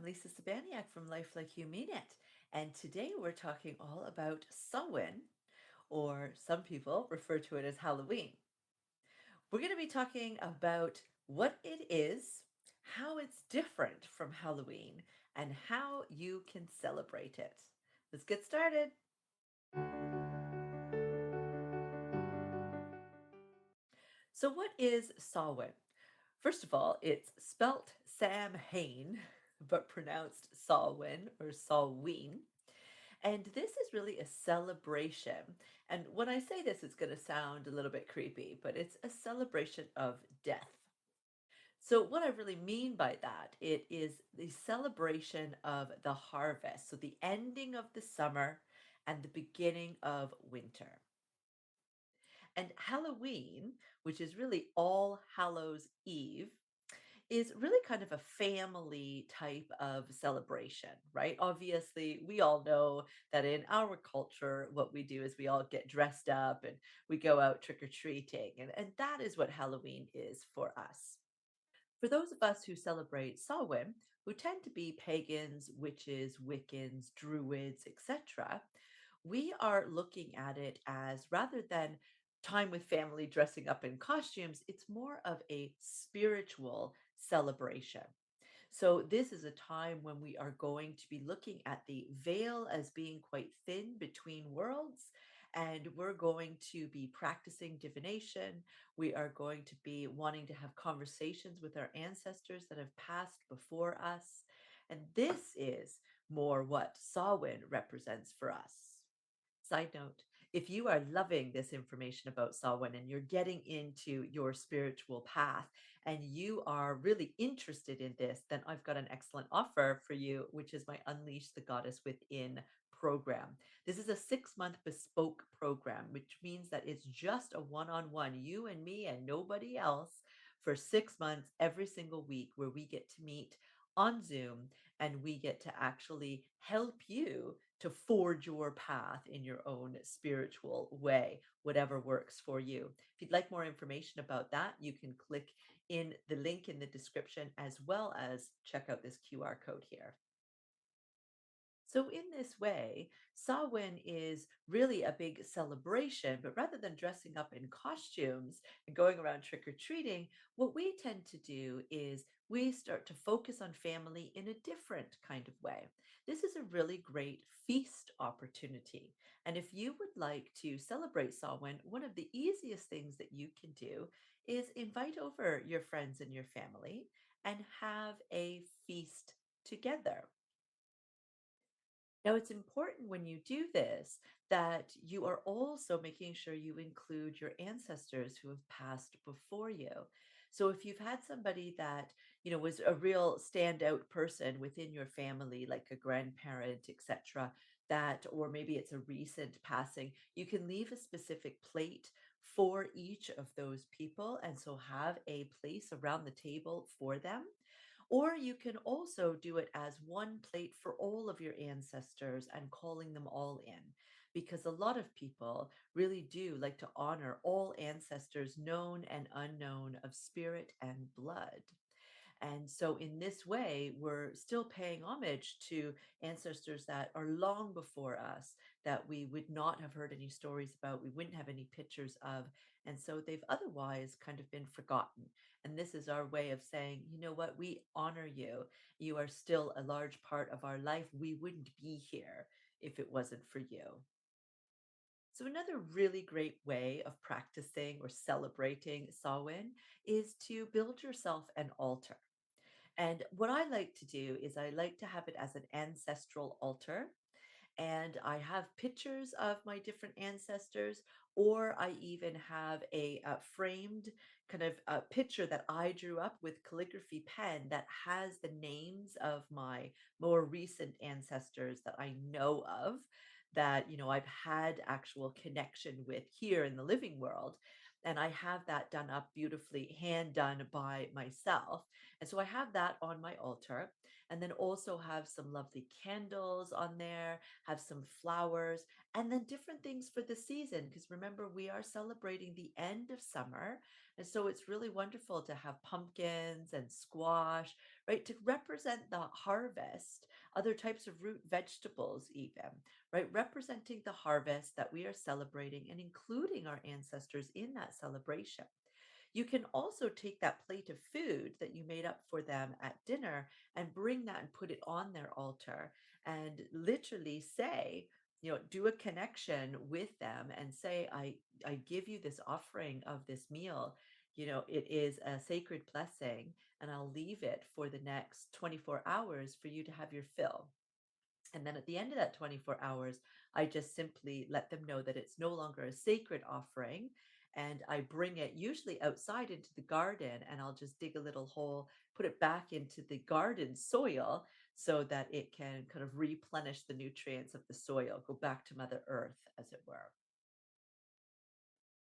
Lisa Sabaniak from Life Like You Mean It. And today we're talking all about Samhain, or some people refer to it as Halloween. We're going to be talking about what it is, how it's different from Halloween, and how you can celebrate it. Let's get started. So, what is Samhain? First of all, it's spelt Samhain, but pronounced saah-win or saah-ween. And this is really a celebration. And when I say this, it's going to sound a little bit creepy, but it's a celebration of death. So, what I really mean by that, it is the celebration of the harvest. So, the ending of the summer and the beginning of winter. And Halloween, which is really All Hallows Eve, is really kind of a family type of celebration, right? Obviously, we all know that in our culture, what we do is we all get dressed up and we go out trick or treating. And that is what Halloween is for us. For those of us who celebrate Samhain, who tend to be pagans, witches, Wiccans, druids, etc., we are looking at it as rather than time with family dressing up in costumes, it's more of a spiritual celebration. So, this is a time when we are going to be looking at the veil as being quite thin between worlds, and we're going to be practicing divination. We are going to be wanting to have conversations with our ancestors that have passed before us. And this is more what Samhain represents for us. Side note, if you are loving this information about Samhain and you're getting into your spiritual path and you are really interested in this, then I've got an excellent offer for you, which is my Unleash the Goddess Within program. This is a 6-month bespoke program, which means that it's just a one on one, you and me and nobody else, for 6 months every single week, where we get to meet on Zoom and we get to actually help you to forge your path in your own spiritual way, whatever works for you. If you'd like more information about that, you can click in the link in the description as well as check out this QR code here. So, in this way, Samhain is really a big celebration, but rather than dressing up in costumes and going around trick or treating, what we tend to do is we start to focus on family in a different kind of way. This is a really great feast opportunity. And if you would like to celebrate Samhain, one of the easiest things that you can do is invite over your friends and your family and have a feast together. Now, it's important when you do this that you are also making sure you include your ancestors who have passed before you. So if you've had somebody that, was a real standout person within your family, like a grandparent, etc., that, or maybe it's a recent passing, you can leave a specific plate for each of those people. And so have a place around the table for them, or you can also do it as one plate for all of your ancestors and calling them all in, because a lot of people really do like to honor all ancestors, known and unknown, of spirit and blood. And so, in this way, we're still paying homage to ancestors that are long before us, that we would not have heard any stories about, we wouldn't have any pictures of. And so, they've otherwise kind of been forgotten. And this is our way of saying, you know what, we honor you. You are still a large part of our life. We wouldn't be here if it wasn't for you. So, another really great way of practicing or celebrating Samhain is to build yourself an altar. And what I like to do is I like to have it as an ancestral altar. And I have pictures of my different ancestors, or I even have a framed kind of picture that I drew up with calligraphy pen that has the names of my more recent ancestors that I know of, that I've had actual connection with here in the living world. And I have that done up beautifully, hand done by myself. And so I have that on my altar, and then also have some lovely candles on there, have some flowers, and then different things for the season. Because remember, we are celebrating the end of summer. And so it's really wonderful to have pumpkins and squash, right, to represent the harvest, other types of root vegetables, even, right, representing the harvest that we are celebrating and including our ancestors in that celebration. You can also take that plate of food that you made up for them at dinner and bring that and put it on their altar and literally say, do a connection with them and say, I give you this offering of this meal. It is a sacred blessing, and I'll leave it for the next 24 hours for you to have your fill. And then at the end of that 24 hours, I just simply let them know that it's no longer a sacred offering. And I bring it usually outside into the garden, and I'll just dig a little hole, put it back into the garden soil so that it can kind of replenish the nutrients of the soil, go back to Mother Earth, as it were.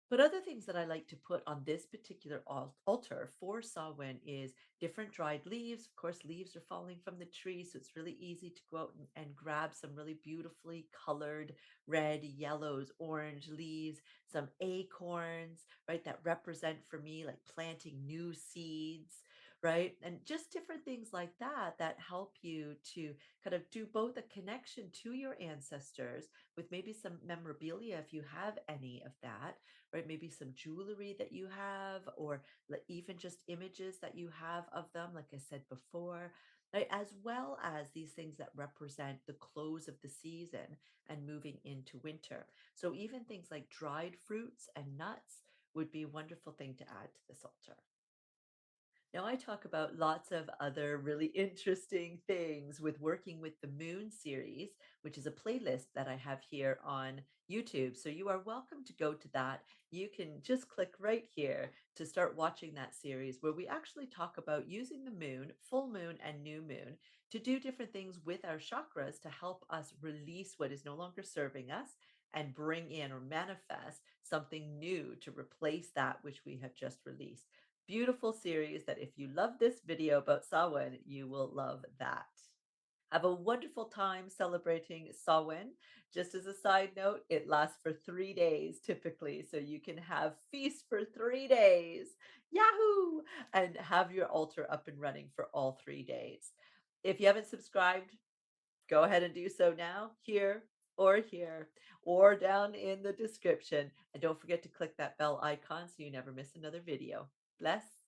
But other things that I like to put on this particular altar for Samhain is different dried leaves. Of course, leaves are falling from the tree, so it's really easy to go out and grab some really beautifully colored red, yellows, orange leaves, some acorns, right, that represent for me like planting new seeds, right? And just different things like that that help you to kind of do both a connection to your ancestors with maybe some memorabilia if you have any of that, right? Maybe some jewelry that you have, or even just images that you have of them, like I said before, right? As well as these things that represent the close of the season and moving into winter. So even things like dried fruits and nuts would be a wonderful thing to add to this altar. Now, I talk about lots of other really interesting things with working with the Moon series, which is a playlist that I have here on YouTube. So you are welcome to go to that. You can just click right here to start watching that series where we actually talk about using the moon, full moon, and new moon to do different things with our chakras to help us release what is no longer serving us and bring in or manifest something new to replace that which we have just released. Beautiful series that if you love this video about Samhain, you will love that. Have a wonderful time celebrating Samhain. Just as a side note, it lasts for 3 days typically, so you can have feast for 3 days. Yahoo! And have your altar up and running for all 3 days. If you haven't subscribed, go ahead and do so now, here, or down in the description. And don't forget to click that bell icon so you never miss another video. Bless.